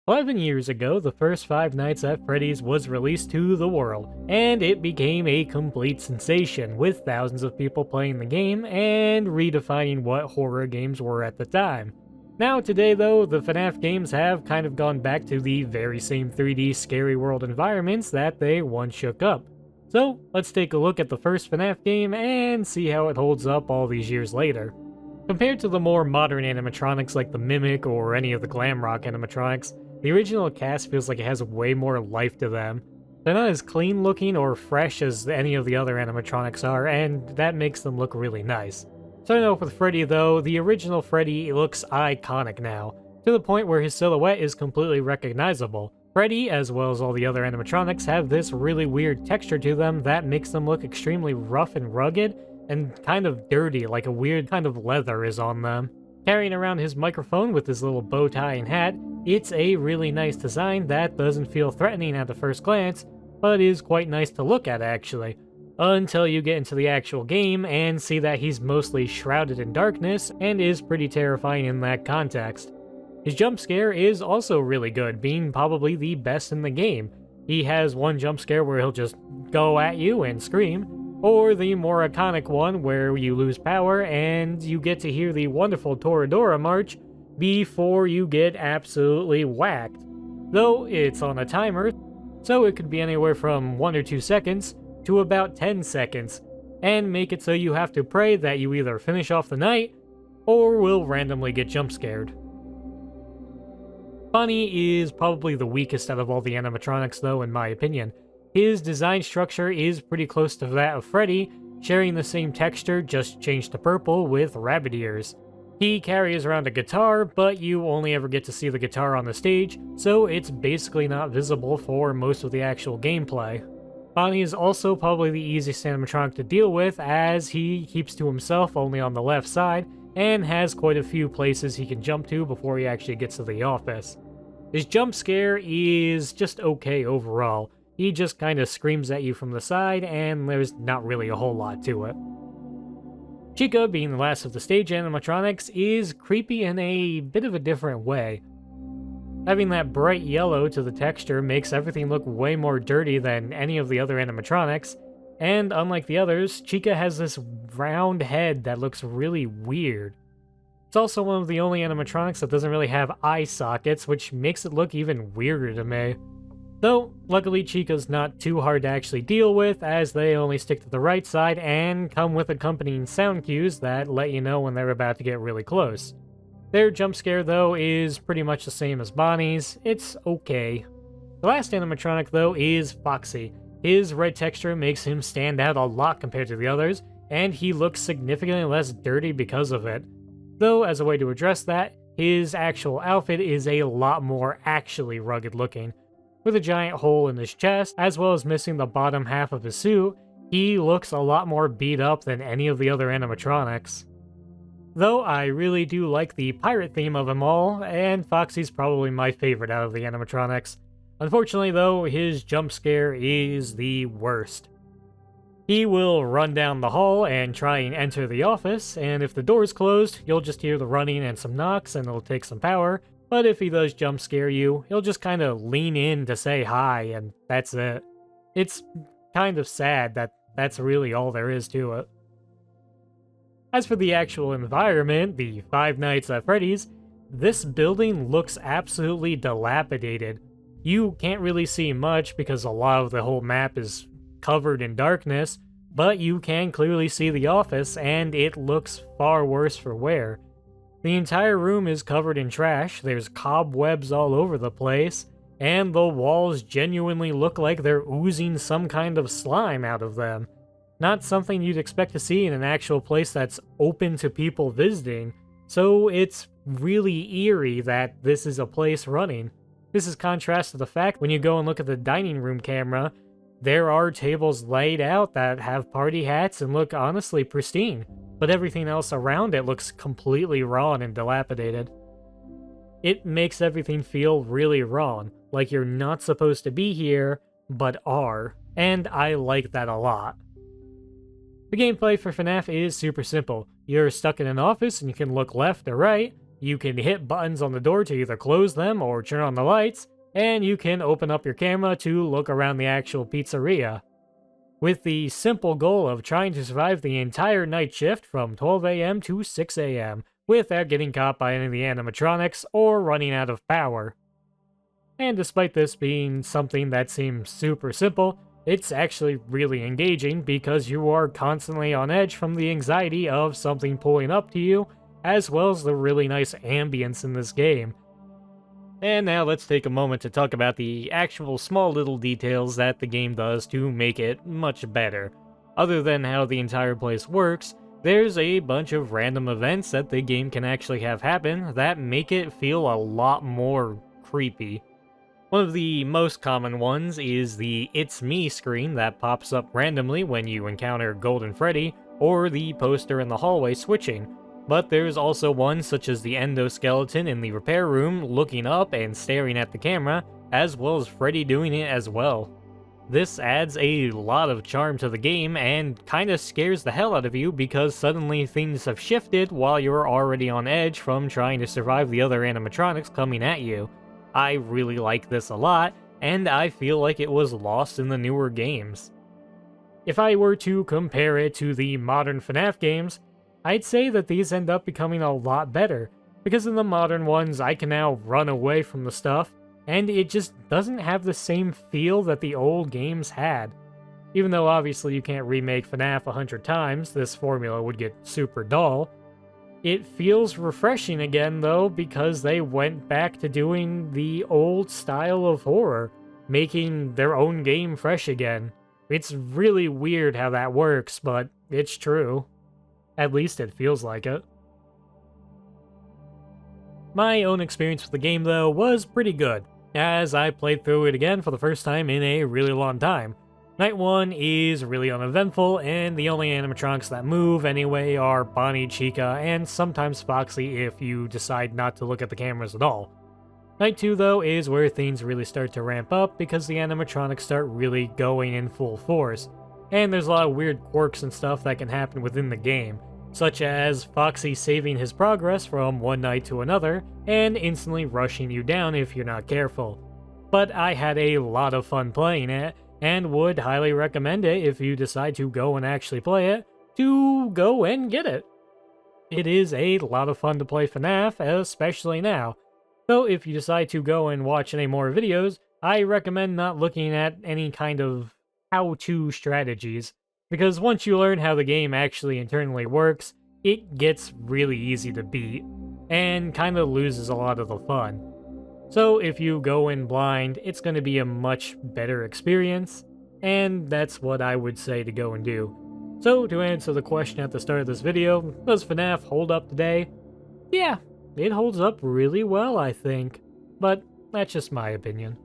11 years ago, the first Five Nights at Freddy's was released to the world, and it became a complete sensation, with thousands of people playing the game and redefining what horror games were at the time. Now today though, the FNAF games have kind of gone back to the very same 3D scary world environments that they once shook up. So let's take a look at the first FNAF game and see how it holds up all these years later. Compared to the more modern animatronics like the Mimic or any of the glam rock animatronics, the original cast feels like it has way more life to them. They're not as clean looking or fresh as any of the other animatronics are, and that makes them look really nice. Starting off with Freddy though, the original Freddy looks iconic now, to the point where his silhouette is completely recognizable. Freddy, as well as all the other animatronics, have this really weird texture to them that makes them look extremely rough and rugged, and kind of dirty, like a weird kind of leather is on them. Carrying around his microphone with his little bow tie and hat, it's a really nice design that doesn't feel threatening at the first glance, but is quite nice to look at actually. Until you get into the actual game and see that he's mostly shrouded in darkness and is pretty terrifying in that context. His jump scare is also really good, being probably the best in the game. He has one jump scare where he'll just go at you and scream, or the more iconic one where you lose power and you get to hear the wonderful Toradora march before you get absolutely whacked. Though it's on a timer, so it could be anywhere from 1 or 2 seconds to about 10 seconds, and make it so you have to pray that you either finish off the night or will randomly get jump scared. Bonnie is probably the weakest out of all the animatronics though, in my opinion. His design structure is pretty close to that of Freddy, sharing the same texture, just changed to purple with rabbit ears. He carries around a guitar, but you only ever get to see the guitar on the stage, so it's basically not visible for most of the actual gameplay. Bonnie is also probably the easiest animatronic to deal with, as he keeps to himself only on the left side, and has quite a few places he can jump to before he actually gets to the office. His jump scare is just okay overall. He just kinda screams at you from the side, and there's not really a whole lot to it. Chica, being the last of the stage animatronics, is creepy in a bit of a different way. Having that bright yellow to the texture makes everything look way more dirty than any of the other animatronics, and unlike the others, Chica has this round head that looks really weird. It's also one of the only animatronics that doesn't really have eye sockets, which makes it look even weirder to me. Though, luckily Chica's not too hard to actually deal with, as they only stick to the right side and come with accompanying sound cues that let you know when they're about to get really close. Their jump scare though is pretty much the same as Bonnie's. It's okay. The last animatronic though is Foxy. His red texture makes him stand out a lot compared to the others, and he looks significantly less dirty because of it. Though, as a way to address that, his actual outfit is a lot more actually rugged looking. With a giant hole in his chest, as well as missing the bottom half of his suit, he looks a lot more beat up than any of the other animatronics. Though I really do like the pirate theme of them all, and Foxy's probably my favorite out of the animatronics. Unfortunately though, his jump scare is the worst. He will run down the hall and try and enter the office, and if the door's closed, you'll just hear the running and some knocks and it'll take some power. But if he does jump scare you, he'll just kind of lean in to say hi, and that's it. It's kind of sad that that's really all there is to it. As for the actual environment, the Five Nights at Freddy's, this building looks absolutely dilapidated. You can't really see much because a lot of the whole map is covered in darkness, but you can clearly see the office, and it looks far worse for wear. The entire room is covered in trash, there's cobwebs all over the place, and the walls genuinely look like they're oozing some kind of slime out of them. Not something you'd expect to see in an actual place that's open to people visiting, so it's really eerie that this is a place running. This is contrast to the fact when you go and look at the dining room camera, there are tables laid out that have party hats and look honestly pristine, but everything else around it looks completely raw and dilapidated. It makes everything feel really wrong, like you're not supposed to be here, but are, and I like that a lot. The gameplay for FNAF is super simple. You're stuck in an office and you can look left or right, You can hit buttons on the door to either close them or turn on the lights, and you can open up your camera to look around the actual pizzeria, with the simple goal of trying to survive the entire night shift from 12 a.m. to 6 a.m. without getting caught by any of the animatronics or running out of power. And despite this being something that seems super simple, it's actually really engaging because you are constantly on edge from the anxiety of something pulling up to you, as well as the really nice ambience in this game. And now let's take a moment to talk about the actual small little details that the game does to make it much better. Other than how the entire place works, there's a bunch of random events that the game can actually have happen that make it feel a lot more creepy. One of the most common ones is the It's Me screen that pops up randomly when you encounter Golden Freddy, or the poster in the hallway switching. But there's also one such as the endoskeleton in the repair room looking up and staring at the camera, as well as Freddy doing it as well. This adds a lot of charm to the game and kinda scares the hell out of you because suddenly things have shifted while you're already on edge from trying to survive the other animatronics coming at you. I really like this a lot, and I feel like it was lost in the newer games. If I were to compare it to the modern FNAF games, I'd say that these end up becoming a lot better, because in the modern ones I can now run away from the stuff, and it just doesn't have the same feel that the old games had. Even though obviously you can't remake FNAF 100 times, this formula would get super dull. It feels refreshing again though, because they went back to doing the old style of horror, making their own game fresh again. It's really weird how that works, but it's true. At least it feels like it. My own experience with the game though was pretty good, as I played through it again for the first time in a really long time. Night 1 is really uneventful, and the only animatronics that move anyway are Bonnie, Chica, and sometimes Foxy if you decide not to look at the cameras at all. Night 2 though is where things really start to ramp up because the animatronics start really going in full force, and there's a lot of weird quirks and stuff that can happen within the game, such as Foxy saving his progress from one night to another, and instantly rushing you down if you're not careful. But I had a lot of fun playing it, and would highly recommend it if you decide to go and actually play it, to go and get it. It is a lot of fun to play FNAF, especially now, though if you decide to go and watch any more videos, I recommend not looking at any kind of how-to strategies, because once you learn how the game actually internally works, it gets really easy to beat, and kinda loses a lot of the fun. So if you go in blind, it's going to be a much better experience, and that's what I would say to go and do. So to answer the question at the start of this video, does FNAF hold up today? Yeah, it holds up really well, I think, but that's just my opinion.